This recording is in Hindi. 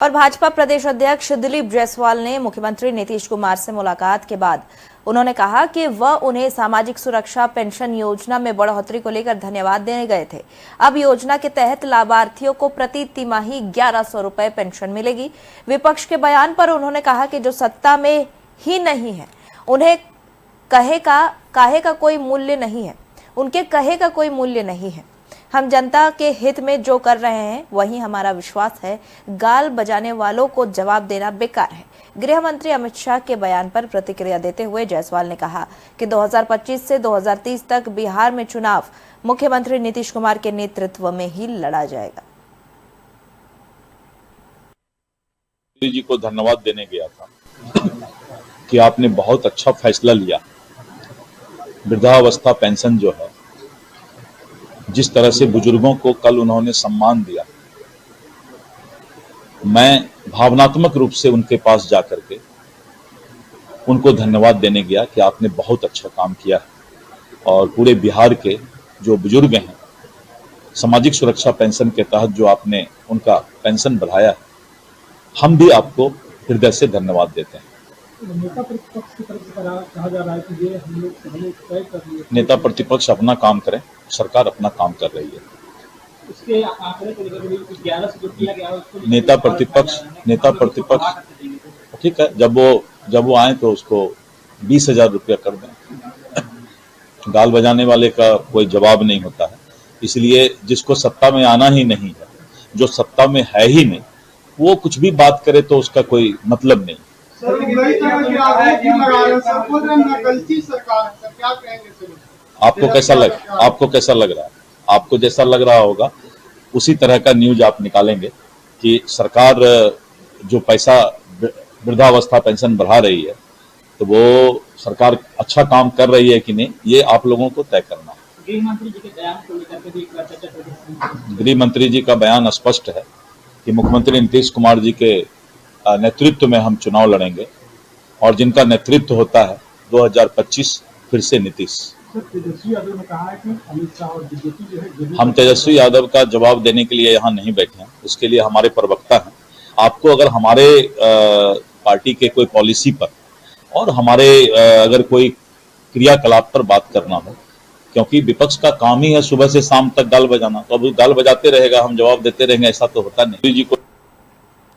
और भाजपा प्रदेश अध्यक्ष दिलीप जायसवाल ने मुख्यमंत्री नीतीश कुमार से मुलाकात के बाद उन्होंने कहा कि वह उन्हें सामाजिक सुरक्षा पेंशन योजना में बढ़ोतरी को लेकर धन्यवाद देने गए थे। अब योजना के तहत लाभार्थियों को प्रति तिमाही 1100 रुपए पेंशन मिलेगी। विपक्ष के बयान पर उन्होंने कहा कि जो सत्ता में ही नहीं है उन्हें काहे का कोई मूल्य नहीं है, उनके कहे का कोई मूल्य नहीं है। हम जनता के हित में जो कर रहे हैं वही हमारा विश्वास है। गाल बजाने वालों को जवाब देना बेकार है। गृह मंत्री अमित शाह के बयान पर प्रतिक्रिया देते हुए जायसवाल ने कहा कि 2025 से 2030 तक बिहार में चुनाव मुख्यमंत्री नीतीश कुमार के नेतृत्व में ही लड़ा जाएगा। मोदी जी को धन्यवाद देने गया था कि आपने बहुत अच्छा फैसला लिया। वृद्धावस्था पेंशन जो है, जिस तरह से बुजुर्गों को कल उन्होंने सम्मान दिया, मैं भावनात्मक रूप से उनके पास जाकर के उनको धन्यवाद देने गया कि आपने बहुत अच्छा काम किया है और पूरे बिहार के जो बुजुर्ग हैं, सामाजिक सुरक्षा पेंशन के तहत जो आपने उनका पेंशन बढ़ाया है, हम भी आपको हृदय से धन्यवाद देते हैं। नेता प्रतिपक्ष की तरफ से कहा जा रहा है कि ये हम लोग तय कर लिए। नेता प्रतिपक्ष अपना काम करें, सरकार अपना काम कर रही है। उसके आंकड़े को लेकर 11 से जो किया गया उसको नेता प्रतिपक्ष ठीक है, जब वो आए तो उसको 20,000 रुपया कर दें। गाल बजाने वाले का कोई जवाब नहीं होता है, इसलिए जिसको सत्ता में आना ही नहीं है, जो सत्ता में है ही नहीं, वो कुछ भी बात करे तो उसका कोई मतलब नहीं। आपको कैसा लग रहा है? आपको जैसा लग रहा होगा उसी तरह का न्यूज आप निकालेंगे कि सरकार जो पैसा वृद्धावस्था पेंशन बढ़ा रही है तो वो सरकार अच्छा काम कर रही है कि नहीं, ये आप लोगों को तय करना है। गृह मंत्री जी के बयान को लेकर के भी एक बार चर्चा करें। गृह मंत्री जी का बयान स्पष्ट है कि मुख्यमंत्री नीतीश कुमार जी के नेतृत्व में हम चुनाव लड़ेंगे और जिनका नेतृत्व होता है 2025 फिर से नीतीश। तेजस्वी यादव ने कहा है कि अमित शाह और बीजेपी जो है, हम तेजस्वी यादव का जवाब देने के लिए यहाँ नहीं बैठे हैं, उसके लिए हमारे प्रवक्ता हैं। आपको अगर हमारे पार्टी के कोई पॉलिसी पर और हमारे अगर कोई क्रियाकलाप पर बात करना हो, क्योंकि विपक्ष का काम ही है सुबह से शाम तक गाल बजाना, तो अब गाल बजाते रहेगा, हम जवाब देते रहेंगे, ऐसा तो होता नहीं। जी को